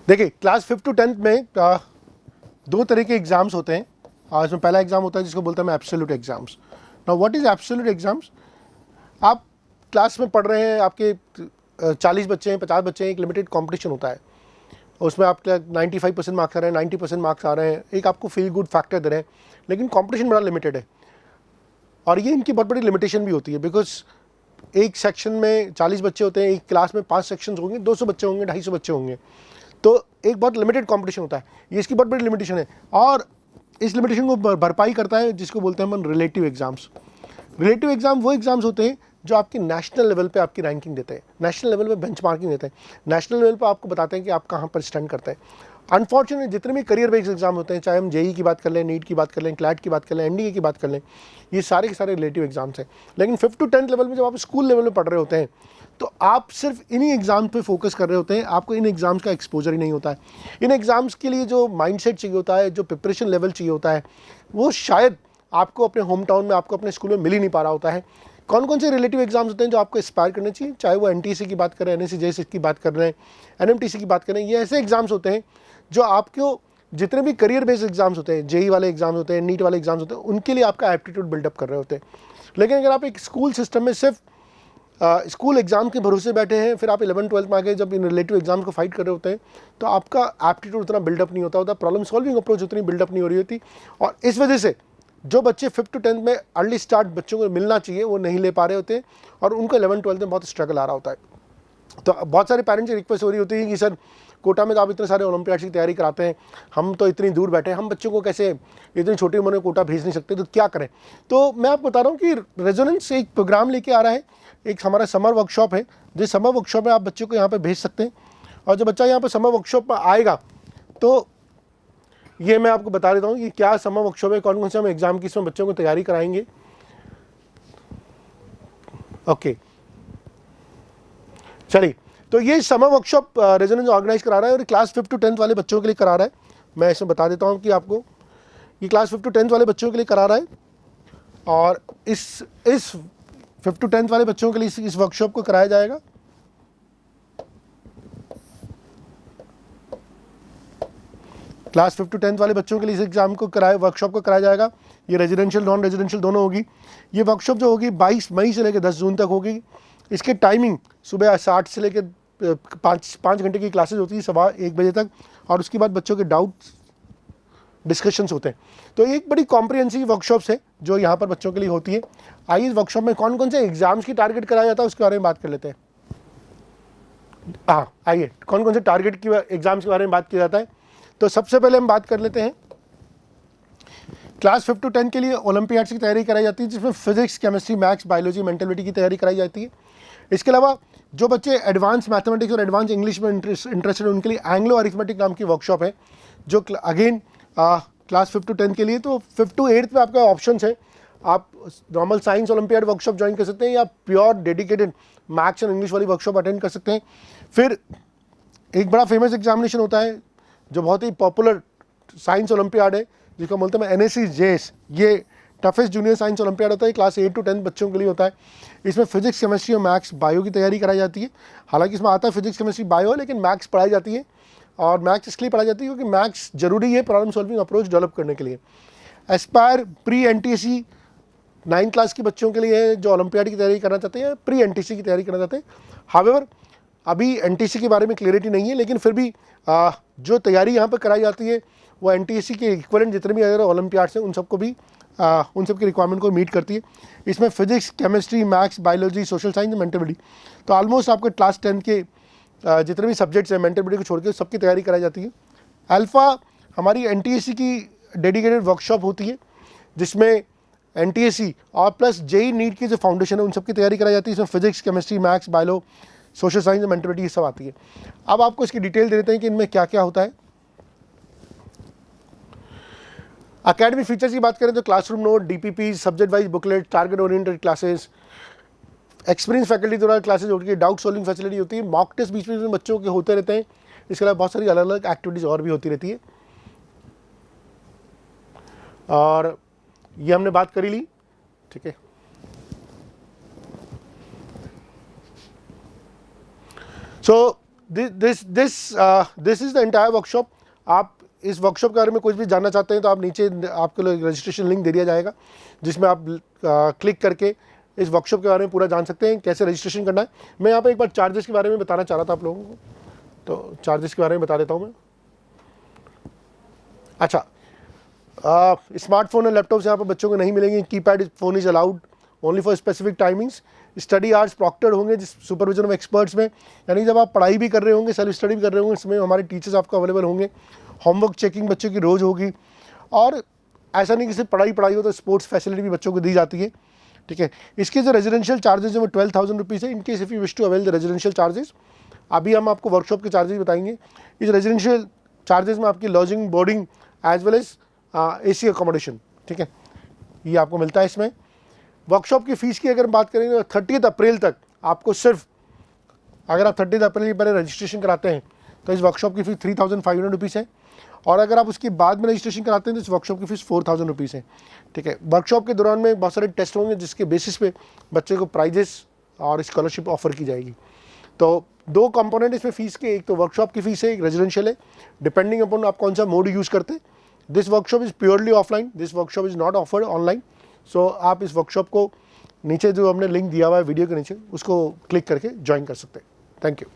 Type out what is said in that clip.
देखिए class 5 to 10th में दो तरह के एग्ज़ाम्स होते हैं। इसमें पहला एग्ज़ाम होता है जिसको बोलते हैं हम absolute exams. Now what is absolute exams? आप क्लास में पढ़ रहे हैं, आपके 40 बच्चे हैं, 50 बच्चे हैं, एक लिमिटेड कॉम्पिटिशन होता है। उसमें आपके 95% मार्क्स आ रहे हैं, 90% मार्क्स आ रहे हैं, एक आपको फील गुड फैक्टर दे रहे हैं, लेकिन कॉम्पिटिशन बड़ा लिमिटेड है। और ये इनकी बहुत बड़ी लिमिटेशन भी होती है, बिकॉज एक सेक्शन में 40 बच्चे होते हैं, एक क्लास में 5 सेक्शंस होंगे, 200 बच्चे होंगे, 250 बच्चे होंगे, तो एक बहुत लिमिटेड कंपटीशन होता है। ये इसकी बहुत बड़ी लिमिटेशन है, और इस लिमिटेशन को भरपाई करता है जिसको बोलते हैं हम रिलेटिव एग्जाम्स। रिलेटिव एग्जाम वो एग्जाम्स होते हैं जो आपके नेशनल लेवल पे आपकी रैंकिंग देते हैं, नेशनल लेवल पे बेंचमार्किंग देते हैं, नेशनल लेवल पे आपको बताते हैं कि आप कहाँ पर स्टैंड करते हैं। अनफॉर्चुनेटली जितने भी करियर बेस्ड एग्जाम होते हैं, चाहे हम जेई की बात कर लें, नीट की बात कर लें, क्लैट की बात कर लें, एनडीए की बात कर लें, ये सारे के सारे रिलेटिव एग्जाम्स हैं। लेकिन 5 to 10 लेवल में जब आप स्कूल लेवल में पढ़ रहे होते हैं तो आप सिर्फ इन्हीं एग्जाम्स पे फोकस कर रहे होते हैं, आपको इन एग्जाम्स का एक्सपोजर ही नहीं होता है। इन एग्जाम्स के लिए जो माइंडसेट चाहिए होता है, जो प्रिपरेशन लेवल चाहिए होता है, वो शायद आपको अपने होम टाउन में, आपको अपने स्कूल में मिल ही नहीं पा रहा होता है। कौन कौन से रिलेटिव एग्जाम्स होते हैं जो आपको एस्पायर करने चाहिए, चाहे वो एनटीसी की बात करें, एनएससी जेएसएस की बात कर रहे हैं, एनएमटीसी की बात करें, ये ऐसे एग्जाम्स होते हैं जो आपको जितने भी करियर बेस्ड एग्जाम्स होते हैं, जेई वाले एग्जाम्स होते हैं, नीट वाले एग्जाम्स होते हैं, उनके लिए आपका एप्टीट्यूड बिल्डअप कर रहे होते हैं। लेकिन अगर आप एक स्कूल सिस्टम में सिर्फ स्कूल एग्जाम के भरोसे बैठे हैं, फिर आप 11-12 में आगे जब इन रिलेटिव एग्जाम को फाइट कर रहे होते हैं, तो आपका एप्टीट्यूड उतना बिल्डअप नहीं होता, प्रॉब्लम सॉल्विंग अप्रोच उतनी बिल्डअप नहीं हो रही होती। और इस वजह से जो बच्चे 5 to 10 में अर्ली स्टार्ट बच्चों को मिलना चाहिए वो नहीं ले पा रहे होते, और उनको 11-12 में बहुत स्ट्रगल आ रहा होता है। तो बहुत सारे पेरेंट्स की रिक्वेस्ट हो रही होती है कि सर कोटा में तो आप इतने सारे ओलंपियाड्स की तैयारी कराते हैं, हम तो इतनी दूर बैठे हैं, हम बच्चों को कैसे इतनी छोटी उम्र में कोटा भेज नहीं सकते, तो क्या करें? तो मैं आपको बता रहा हूँ कि रेजोनेंस एक प्रोग्राम लेके आ रहा है, एक हमारा समर वर्कशॉप है, जिस समर वर्कशॉप में आप बच्चों को यहाँ पे भेज सकते हैं। और जब बच्चा यहाँ पे समर वर्कशॉप में आएगा तो ये मैं आपको बता देता हूँ कि क्या समर वर्कशॉप है, कौन कौन से हम एग्जाम की इसमें बच्चों को तैयारी कराएंगे। ओके, चलिए, तो ये समर वर्कशॉप रेजोनेंस ऑर्गेनाइज करा रहा है, और क्लास 5 to 10 वाले बच्चों के लिए करा रहा है। मैं इसमें बता देता हूँ कि आपको ये क्लास 5 to 10 वाले बच्चों के लिए करा रहा है, और इस 5 to 10 वाले बच्चों के लिए इस वर्कशॉप को कराया जाएगा। क्लास 5 to 10 वाले बच्चों के लिए इस एग्जाम को वर्कशॉप को कराया जाएगा। ये रेजिडेंशियल नॉन रेजिडेंशियल दोनों होगी। ये वर्कशॉप जो होगी 22 मई से लेकर 10 जून तक होगी। इसके टाइमिंग सुबह 8 से लेकर 5 घंटे की क्लासेज होती है, 1:15 बजे तक, और उसके बाद बच्चों के डाउट्स डिस्कशंस होते हैं। तो एक बड़ी कॉम्प्रिहेंसिव वर्कशॉप्स है जो यहाँ पर बच्चों के लिए होती है। आइए इस वर्कशॉप में कौन कौन से एग्जाम्स की टारगेट कराया जाता है उसके बारे में बात कर लेते हैं। हाँ, आइए कौन कौन से टारगेट की एग्जाम्स के बारे में बात किया जाता है। तो सबसे पहले हम बात कर लेते हैं क्लास 5 to 10 के लिए ओलंपियाड्स की तैयारी कराई जाती है, जिसमें physics, chemistry, maths, biology, mentality की तैयारी कराई जाती है। इसके अलावा जो बच्चे एडवांस मैथमेटिक्स और एडवांस इंग्लिश में इंटरेस्टेड हैं उनके लिए एंग्लो अरिथमेटिक नाम की वर्कशॉप है, जो अगेन क्लास 5 to 10 के लिए। तो 5th to 8th में आपका ऑप्शन है, आप normal science olympiad workshop join कर सकते हैं, या pure dedicated maths and English वाली वर्कशॉप अटेंड कर सकते हैं। फिर एक बड़ा फेमस एग्जामिनेशन होता है जो बहुत ही पॉपुलर साइंस ओलंपियाड है, जिसको बोलते हैं एनएससी जेएस। ये टफेस्ट जूनियर साइंस ओलंपियाड होता है, क्लास 8 to 10 बच्चों के लिए होता है। इसमें फिजिक्स, केमिस्ट्री और मैथ्स, बायो की तैयारी कराई जाती है। हालांकि इसमें आता है फिजिक्स, केमिस्ट्री, बायो, लेकिन मैथ्स पढ़ाई जाती है, और मैथ्स इसलिए पढ़ाई जाती है क्योंकि मैथ्स जरूरी है प्रॉब्लम सॉल्विंग अप्रोच डेवलप करने के लिए। Aspire pre NTC 9th class के बच्चों के लिए है जो ओलंपियाड की तैयारी करना चाहते हैं, प्री एनटीसी की तैयारी करना चाहते हैं। हावेवर अभी एनटीसी के बारे में क्लियरिटी नहीं है, लेकिन फिर भी जो तैयारी यहाँ पर कराई जाती है वो एनटीसी के इक्विवेलेंट जितने भी अगर ओलंपियाड्स हैं उन सबको भी उन सब की रिक्वायरमेंट को मीट करती है। इसमें physics, chemistry, maths, biology, social science, mentality, तो ऑलमोस्ट आपको क्लास 10 के जितने भी सब्जेक्ट्स हैं मेंटलिटी को छोड़ के सबकी तैयारी कराई जाती है। अल्फ़ा हमारी एनटीएससी की डेडिकेटेड वर्कशॉप होती है, जिसमें एनटीएससी और प्लस जेई नीट की जो फाउंडेशन है उन सब की तैयारी कराई जाती है। इसमें physics, chemistry, maths, bio, social science, mentality ये सब आती है। अब आपको इसकी डिटेल दे देते हैं कि इनमें क्या क्या होता है। अकेडमिक फीचर्स की बात करें तो classroom note, DPP, subject wise booklet, target oriented classes, experience faculty द्वारा क्लासेज होती है, डाउट सॉल्विंग फैसिलिटी होती है, मॉक टेस्ट बीच में बच्चों के होते रहते हैं। इसके अलावा बहुत सारी अलग अलग एक्टिविटीज़ और भी होती रहती है, और ये हमने बात करी ली, ठीक है। So this is the entire workshop. आप इस वर्कशॉप के बारे में कुछ भी जानना चाहते हैं तो आप नीचे आपके लिए रजिस्ट्रेशन लिंक दे दिया जाएगा, जिसमें आप क्लिक करके इस वर्कशॉप के बारे में पूरा जान सकते हैं, कैसे रजिस्ट्रेशन करना है। मैं यहाँ पे एक बार चार्जेस के बारे में बताना चाह रहा था आप लोगों को, तो चार्जेस के बारे में बता देता हूँ मैं। अच्छा, स्मार्टफोन और लैपटॉप्स यहाँ पर बच्चों को नहीं मिलेंगे। Keypad phone is allowed only for specific timings. Study hours proctored होंगे जिस सुपरविजन ऑफ एक्सपर्ट्स में, यानी जब आप पढ़ाई भी कर रहे होंगे, सेल्फ स्टडी भी कर रहे होंगे, इसमें हमारे टीचर्स आपको अवेलेबल होंगे। होमवर्क चेकिंग बच्चों की रोज़ होगी, और ऐसा नहीं कि सिर्फ पढ़ाई हो, तो स्पोर्ट्स फैसिलिटी भी बच्चों को दी जाती है, ठीक है। इसके जो रेजिडेंशियल चार्जेज है वो 12,000 रुपीज़ है। In case if you wish to avail the residential charges, अभी हम आपको वर्कशॉप के चार्जेस बताएंगे। इस रेजिडेंशियल चार्जेस में आपकी lodging, boarding as well as AC accommodation, ठीक है, ये आपको मिलता है इसमें। वर्कशॉप की फ़ीस की अगर बात करेंगे तो 30 अप्रैल तक आपको सिर्फ, अगर आप 30 अप्रैल के पहले रजिस्ट्रेशन कराते हैं तो इस वर्कशॉप की फ़ीस 3,500 रुपीज़ है, और अगर आप उसके बाद में रजिस्ट्रेशन कराते हैं तो इस वर्कशॉप की फ़ीस 4,000 रुपीज़ है, ठीक है। वर्कशॉप के दौरान में बहुत सारे टेस्ट होंगे जिसके बेसिस पे बच्चे को प्राइजेस और स्कॉलरशिप ऑफर की जाएगी। तो दो कंपोनेंट इसमें फ़ीस के, एक तो वर्कशॉप की फ़ीस है, एक रेजिडेंशियल है, डिपेंडिंग अपॉन आप कौन सा मोड यूज़ करते हैं। This workshop is purely offline, this workshop is not offered online. So आप इस वर्कशॉप को नीचे जो हमने लिंक दिया हुआ है वीडियो के नीचे, उसको क्लिक करके ज्वाइन कर सकते हैं। Thank you.